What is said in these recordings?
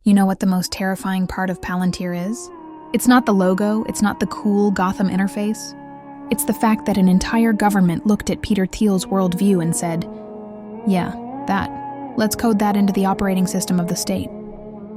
You know what the most terrifying part of Palantir is? It's not the logo, it's not the cool Gotham interface. It's the fact that an entire government looked at Peter Thiel's worldview and said, yeah, that. Let's code that into the operating system of the state.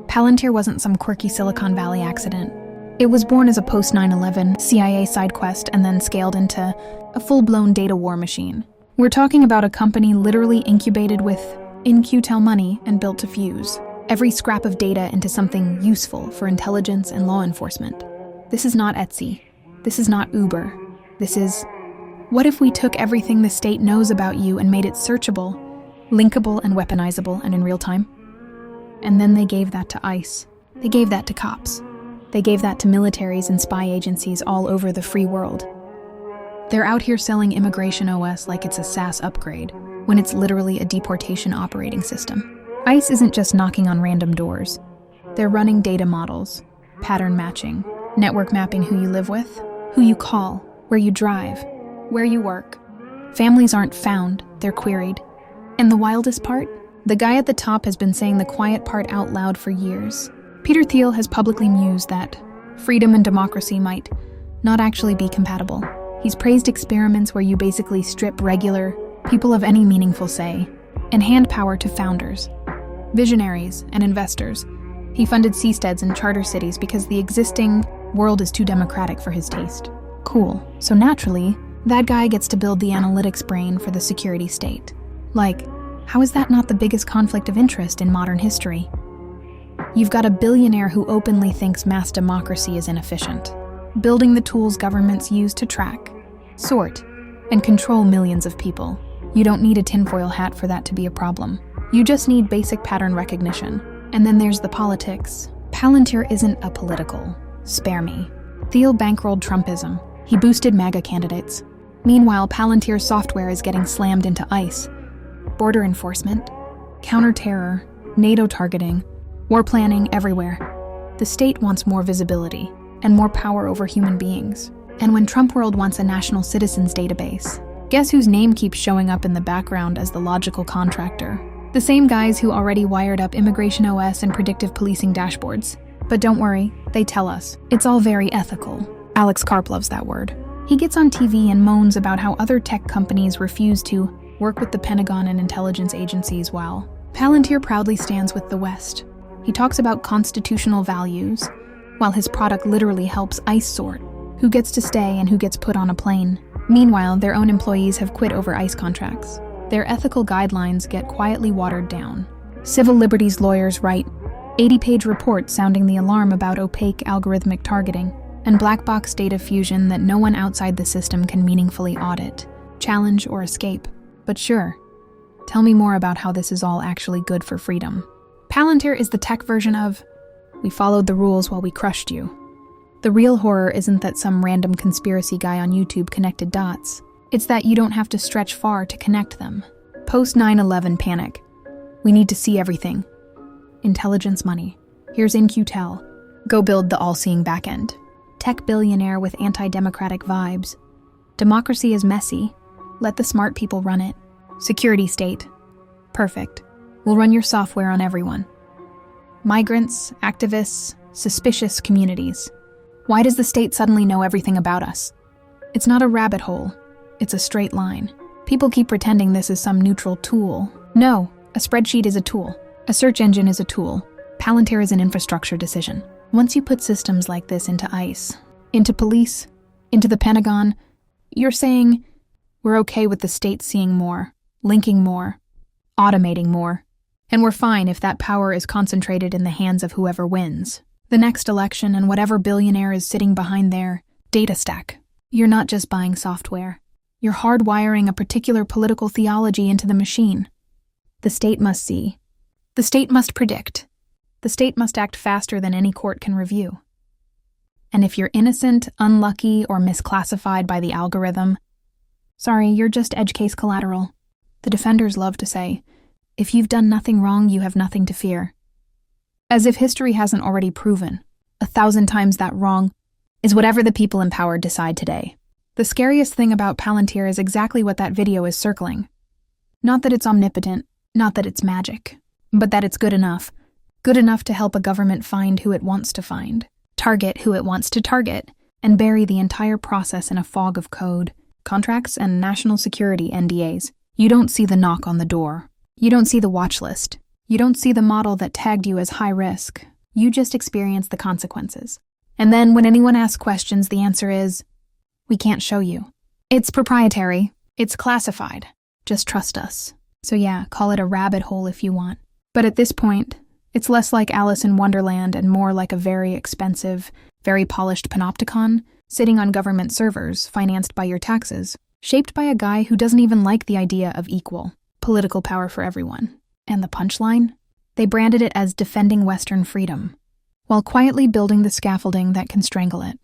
Palantir wasn't some quirky Silicon Valley accident. It was born as a post-9/11 CIA side quest and then scaled into a full-blown data war machine. We're talking about a company literally incubated with In-Q-Tel money and built to fuse every scrap of data into something useful for intelligence and law enforcement. This is not Etsy. This is not Uber. This is, what if we took everything the state knows about you and made it searchable, linkable and weaponizable and in real time? And then they gave that to ICE. They gave that to cops. They gave that to militaries and spy agencies all over the free world. They're out here selling Immigration OS like it's a SaaS upgrade, when it's literally a deportation operating system. ICE isn't just knocking on random doors. They're running data models, pattern matching, network mapping who you live with, who you call, where you drive, where you work. Families aren't found, they're queried. And the wildest part? The guy at the top has been saying the quiet part out loud for years. Peter Thiel has publicly mused that freedom and democracy might not actually be compatible. He's praised experiments where you basically strip regular, people of any meaningful say, and hand power to founders, visionaries, and investors. He funded seasteads and charter cities because the existing world is too democratic for his taste. Cool. So naturally, that guy gets to build the analytics brain for the security state. Like, how is that not the biggest conflict of interest in modern history? You've got a billionaire who openly thinks mass democracy is inefficient, building the tools governments use to track, sort, and control millions of people. You don't need a tinfoil hat for that to be a problem. You just need basic pattern recognition. And then there's the politics. Palantir isn't apolitical. Spare me. Thiel bankrolled Trumpism. He boosted MAGA candidates. Meanwhile, Palantir's software is getting slammed into ICE. Border enforcement, counter-terror, NATO targeting, war planning everywhere. The state wants more visibility and more power over human beings. And when Trump World wants a national citizens database, guess whose name keeps showing up in the background as the logical contractor? The same guys who already wired up Immigration OS and predictive policing dashboards. But don't worry, they tell us. It's all very ethical. Alex Karp loves that word. He gets on TV and moans about how other tech companies refuse to work with the Pentagon and intelligence agencies while Palantir proudly stands with the West. He talks about constitutional values, while his product literally helps ICE sort who gets to stay and who gets put on a plane. Meanwhile, their own employees have quit over ICE contracts. Their ethical guidelines get quietly watered down. Civil liberties lawyers write 80-page reports sounding the alarm about opaque algorithmic targeting and black box data fusion that no one outside the system can meaningfully audit, challenge, or escape. But sure, tell me more about how this is all actually good for freedom. Palantir is the tech version of, we followed the rules while we crushed you. The real horror isn't that some random conspiracy guy on YouTube connected dots. It's that you don't have to stretch far to connect them. Post 9/11 panic. We need to see everything. Intelligence money. Here's In-Q-Tel. Go build the all-seeing backend. Tech billionaire with anti-democratic vibes. Democracy is messy. Let the smart people run it. Security state. Perfect. We'll run your software on everyone. Migrants, activists, suspicious communities. Why does the state suddenly know everything about us? It's not a rabbit hole. It's a straight line. People keep pretending this is some neutral tool. No, a spreadsheet is a tool. A search engine is a tool. Palantir is an infrastructure decision. Once you put systems like this into ICE, into police, into the Pentagon, you're saying, we're okay with the state seeing more, linking more, automating more, and we're fine if that power is concentrated in the hands of whoever wins. The next election and whatever billionaire is sitting behind their data stack. You're not just buying software. You're hardwiring a particular political theology into the machine. The state must see. The state must predict. The state must act faster than any court can review. And if you're innocent, unlucky, or misclassified by the algorithm, sorry, you're just edge case collateral. The defenders love to say, if you've done nothing wrong, you have nothing to fear. As if history hasn't already proven, 1,000 times that wrong is whatever the people in power decide today. The scariest thing about Palantir is exactly what that video is circling. Not that it's omnipotent, not that it's magic, but that it's good enough. Good enough to help a government find who it wants to find, target who it wants to target, and bury the entire process in a fog of code, contracts, and national security NDAs. You don't see the knock on the door. You don't see the watch list. You don't see the model that tagged you as high risk. You just experience the consequences. And then when anyone asks questions, the answer is, we can't show you. It's proprietary. It's classified. Just trust us. So yeah, call it a rabbit hole if you want. But at this point, it's less like Alice in Wonderland and more like a very expensive, very polished panopticon sitting on government servers financed by your taxes, shaped by a guy who doesn't even like the idea of equal political power for everyone. And the punchline? They branded it as defending Western freedom, while quietly building the scaffolding that can strangle it.